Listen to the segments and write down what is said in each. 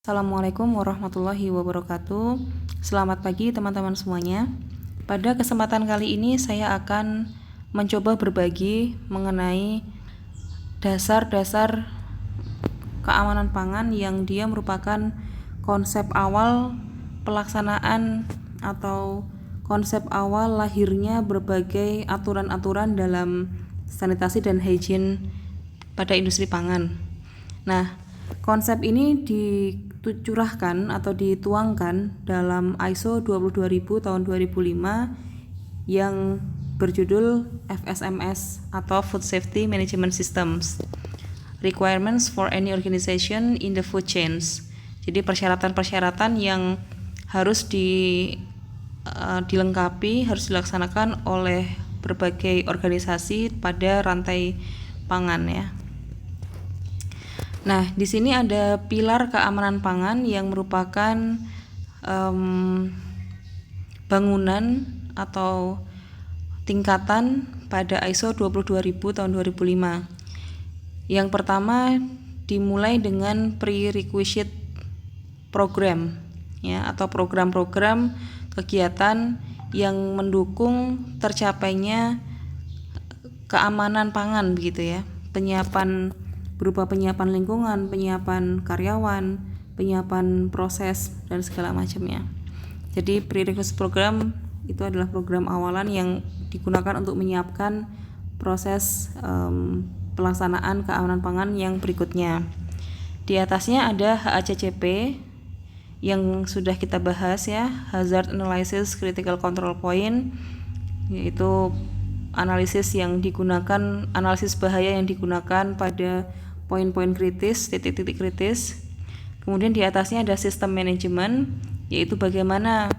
Assalamualaikum warahmatullahi wabarakatuh. Selamat pagi teman-teman semuanya. Pada kesempatan kali ini saya akan mencoba berbagi mengenai dasar-dasar keamanan pangan yang dia merupakan konsep awal pelaksanaan atau konsep awal lahirnya berbagai aturan-aturan dalam sanitasi dan hygiene pada industri pangan. Nah, konsep ini dicurahkan atau dituangkan dalam ISO 22000 tahun 2005 yang berjudul FSMS atau Food Safety Management Systems. Requirements for any organization in the food chains. Jadi persyaratan-persyaratan yang harus dilengkapi, harus dilaksanakan oleh berbagai organisasi pada rantai pangan ya. Nah, di sini ada pilar keamanan pangan yang merupakan bangunan atau tingkatan pada ISO 22000 tahun 2005. Yang pertama dimulai dengan prerequisite program ya, atau program-program kegiatan yang mendukung tercapainya keamanan pangan begitu ya. Berupa penyiapan lingkungan, penyiapan karyawan, penyiapan proses dan segala macamnya. Jadi prerequisite program itu adalah program awalan yang digunakan untuk menyiapkan proses pelaksanaan keamanan pangan yang berikutnya. Di atasnya ada HACCP yang sudah kita bahas ya, Hazard Analysis Critical Control Point, yaitu analisis bahaya yang digunakan pada poin-poin kritis, titik-titik kritis. Kemudian di atasnya ada sistem manajemen, yaitu bagaimana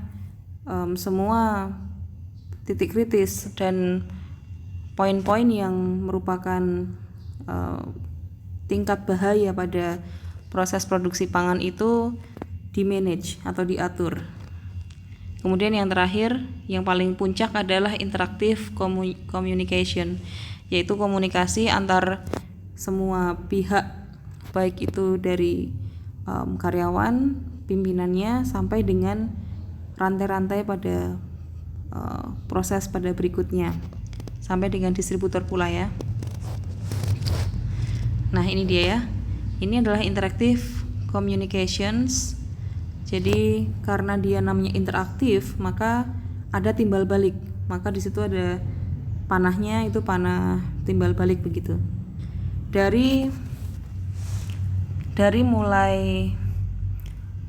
semua titik kritis dan poin-poin yang merupakan tingkat bahaya pada proses produksi pangan itu di-manage atau diatur. Kemudian yang terakhir, yang paling puncak adalah interactive communication, yaitu komunikasi antar semua pihak, baik itu dari karyawan, pimpinannya, sampai dengan rantai-rantai pada proses pada berikutnya, sampai dengan distributor pula ya. Nah, ini dia ya. Ini adalah interactive communications. Jadi karena dia namanya interaktif, maka ada timbal balik. Maka di situ ada panahnya, itu panah timbal balik begitu. Dari mulai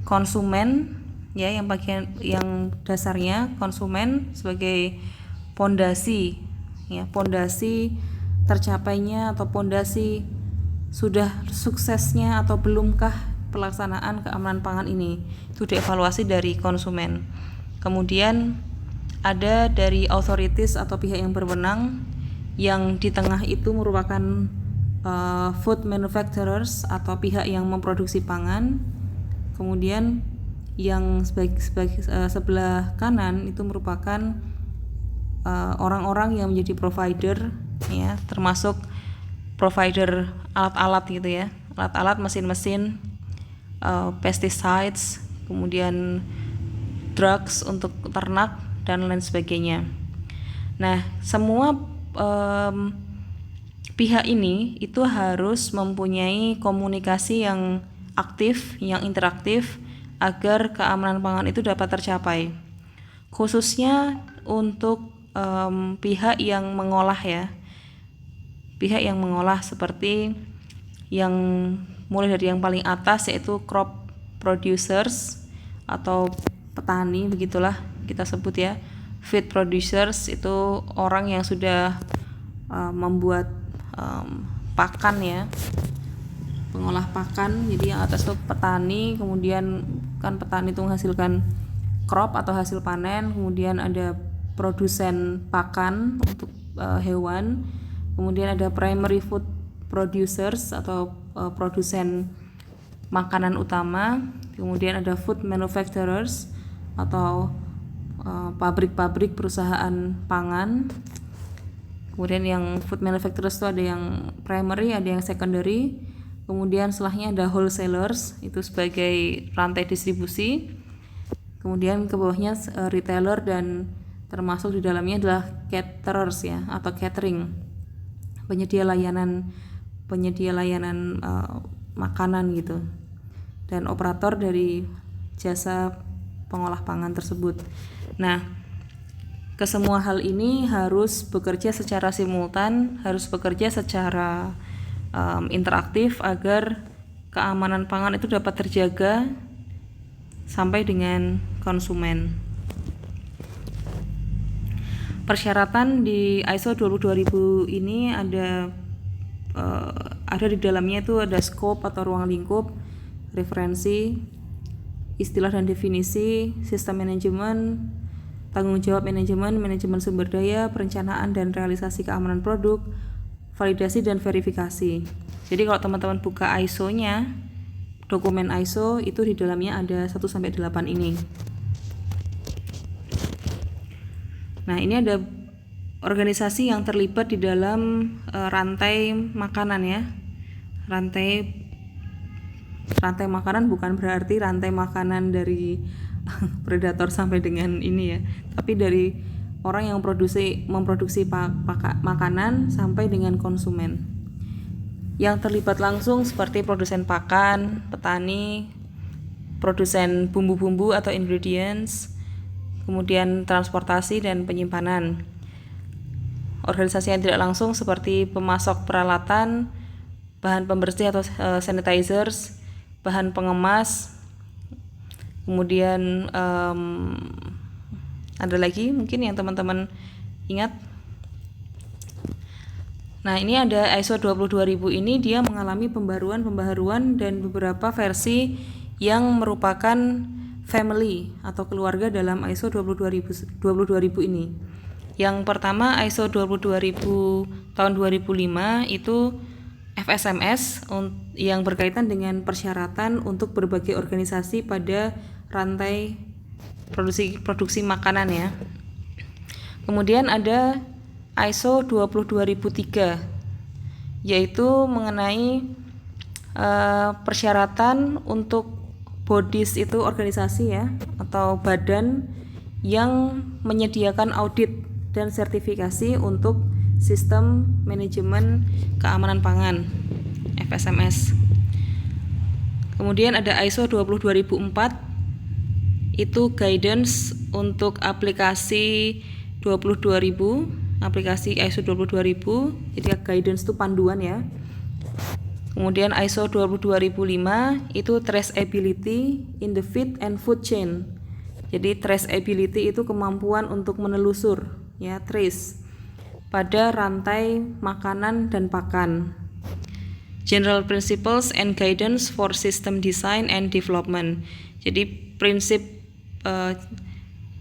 konsumen ya, yang dasarnya konsumen sebagai pondasi ya, pondasi tercapainya atau pondasi sudah suksesnya atau belumkah pelaksanaan keamanan pangan ini, itu dievaluasi dari konsumen. Kemudian ada dari authorities atau pihak yang berwenang, yang di tengah itu merupakan food manufacturers atau pihak yang memproduksi pangan. Kemudian yang sebelah kanan itu merupakan orang-orang yang menjadi provider ya, termasuk provider alat-alat gitu ya, alat-alat, mesin-mesin, pesticides, kemudian drugs untuk ternak dan lain sebagainya. Nah, semua pihak ini itu harus mempunyai komunikasi yang aktif, yang interaktif, agar keamanan pangan itu dapat tercapai. Khususnya untuk pihak yang mengolah ya, pihak yang mengolah seperti yang mulai dari yang paling atas, yaitu crop producers atau petani, begitulah kita sebut ya. Feed producers itu orang yang sudah membuat pakan ya, pengolah pakan. Jadi yang atas itu petani, kemudian kan petani itu menghasilkan crop atau hasil panen, kemudian ada produsen pakan untuk hewan, kemudian ada primary food producers atau produsen makanan utama, kemudian ada food manufacturers atau pabrik-pabrik perusahaan pangan. Kemudian yang food manufacturers itu ada yang primary, ada yang secondary. kemudian setelahnya ada wholesalers, itu sebagai rantai distribusi, kemudian ke bawahnya retailer, dan termasuk di dalamnya adalah caterers ya, atau catering, penyedia layanan makanan gitu, dan operator dari jasa pengolah pangan tersebut. Nah, kesemua hal ini harus bekerja secara simultan, harus bekerja secara interaktif agar keamanan pangan itu dapat terjaga sampai dengan konsumen. Persyaratan di ISO 22000 ini ada di dalamnya itu ada scope atau ruang lingkup, referensi, istilah dan definisi, sistem manajemen, tanggung jawab manajemen sumber daya, perencanaan dan realisasi keamanan produk, validasi dan verifikasi. Jadi kalau teman-teman buka ISO-nya, dokumen ISO itu di dalamnya ada 1-8 ini. Nah, ini ada organisasi yang terlibat di dalam rantai makanan ya. Rantai makanan bukan berarti rantai makanan dari predator sampai dengan ini ya, tapi dari orang yang memproduksi makanan sampai dengan konsumen. Yang terlibat langsung seperti produsen pakan, petani, produsen bumbu-bumbu atau ingredients, kemudian transportasi dan penyimpanan. Organisasi yang tidak langsung seperti pemasok peralatan, bahan pembersih atau sanitizers, bahan pengemas, kemudian ada lagi mungkin yang teman-teman ingat. Nah, ini ada ISO 22000 ini, dia mengalami pembaharuan dan beberapa versi yang merupakan family atau keluarga dalam ISO 22000 ini. Yang pertama ISO 22000 tahun 2005 itu FSMS yang berkaitan dengan persyaratan untuk berbagai organisasi pada rantai produksi makanan ya. Kemudian ada ISO 22003 yaitu mengenai persyaratan untuk bodies, itu organisasi ya atau badan yang menyediakan audit dan sertifikasi untuk sistem manajemen keamanan pangan FSMS. Kemudian ada ISO 22004 itu guidance untuk aplikasi 22000, aplikasi ISO 22000. Jadi guidance itu panduan ya. Kemudian ISO 22005 itu traceability in the feed and food chain. Jadi traceability itu kemampuan untuk menelusur ya, trace pada rantai makanan dan pakan. General principles and guidance for system design and development. Jadi prinsip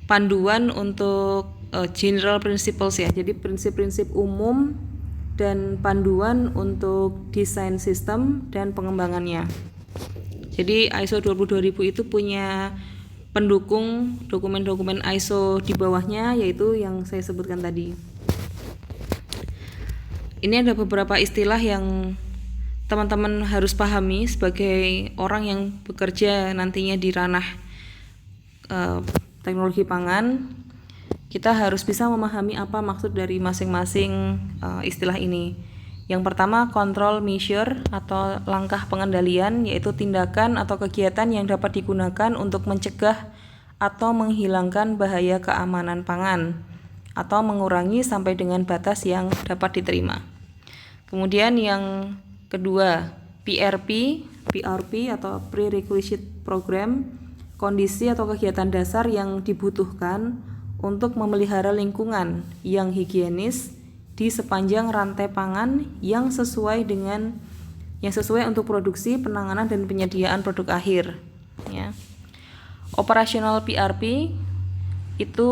panduan untuk general principles ya. Jadi prinsip-prinsip umum dan panduan untuk desain sistem dan pengembangannya. Jadi ISO 22000 itu punya pendukung dokumen-dokumen ISO di bawahnya, yaitu yang saya sebutkan tadi. Ini ada beberapa istilah yang teman-teman harus pahami sebagai orang yang bekerja nantinya di ranah teknologi pangan. Kita harus bisa memahami apa maksud dari masing-masing istilah ini. Yang pertama, control measure atau langkah pengendalian, yaitu tindakan atau kegiatan yang dapat digunakan untuk mencegah atau menghilangkan bahaya keamanan pangan atau mengurangi sampai dengan batas yang dapat diterima. Kemudian yang kedua, PRP atau Prerequisite Program, kondisi atau kegiatan dasar yang dibutuhkan untuk memelihara lingkungan yang higienis di sepanjang rantai pangan yang sesuai untuk produksi, penanganan dan penyediaan produk akhir ya. Operational PRP itu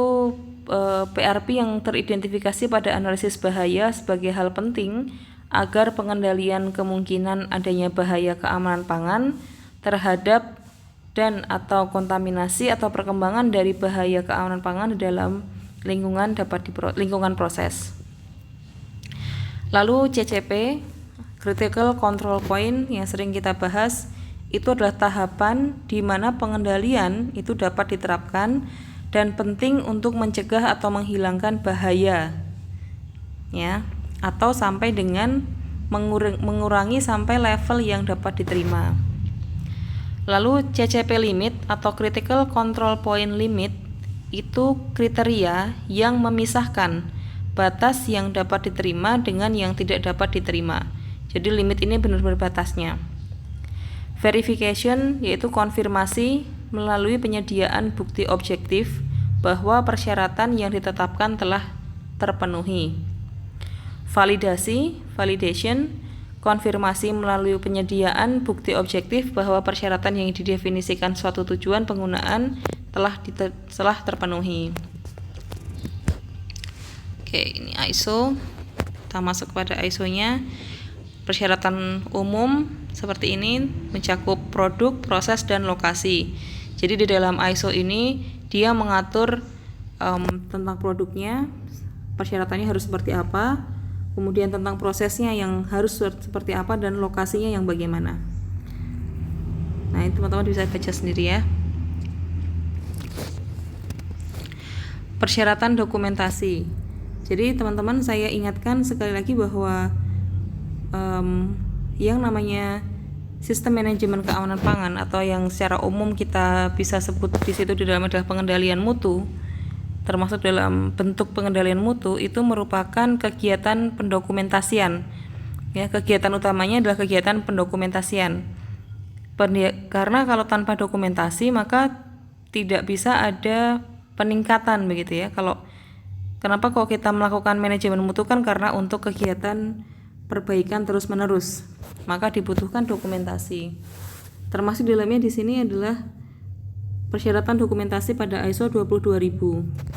PRP yang teridentifikasi pada analisis bahaya sebagai hal penting agar pengendalian kemungkinan adanya bahaya keamanan pangan terhadap dan atau kontaminasi atau perkembangan dari bahaya keamanan pangan di dalam lingkungan lingkungan proses. Lalu CCP Critical control point yang sering kita bahas itu adalah tahapan di mana pengendalian itu dapat diterapkan dan penting untuk mencegah atau menghilangkan bahaya, ya, atau sampai dengan mengurangi sampai level yang dapat diterima. Lalu CCP limit atau critical control point limit itu kriteria yang memisahkan batas yang dapat diterima dengan yang tidak dapat diterima. Jadi limit ini benar-benar batasnya. Verification yaitu konfirmasi melalui penyediaan bukti objektif bahwa persyaratan yang ditetapkan telah terpenuhi. Validasi, validation, konfirmasi melalui penyediaan bukti objektif bahwa persyaratan yang didefinisikan suatu tujuan penggunaan telah terpenuhi. Oke, ini ISO. Kita masuk pada ISO-nya. Persyaratan umum seperti ini mencakup produk, proses, dan lokasi. Jadi di dalam ISO ini dia mengatur tentang produknya, persyaratannya harus seperti apa, kemudian tentang prosesnya yang harus seperti apa, dan lokasinya yang bagaimana. Nah, ini teman-teman bisa baca sendiri ya. Persyaratan dokumentasi. Jadi teman-teman, saya ingatkan sekali lagi bahwa yang namanya sistem manajemen keamanan pangan atau yang secara umum kita bisa sebut di situ di dalam adalah pengendalian mutu, termasuk dalam bentuk pengendalian mutu itu merupakan kegiatan pendokumentasian. Ya, kegiatan utamanya adalah kegiatan pendokumentasian. Karena kalau tanpa dokumentasi maka tidak bisa ada peningkatan begitu ya. Kenapa kok kita melakukan manajemen mutu kan karena untuk kegiatan perbaikan terus-menerus, maka dibutuhkan dokumentasi. Termasuk di dalamnya di sini adalah persyaratan dokumentasi pada ISO 22000.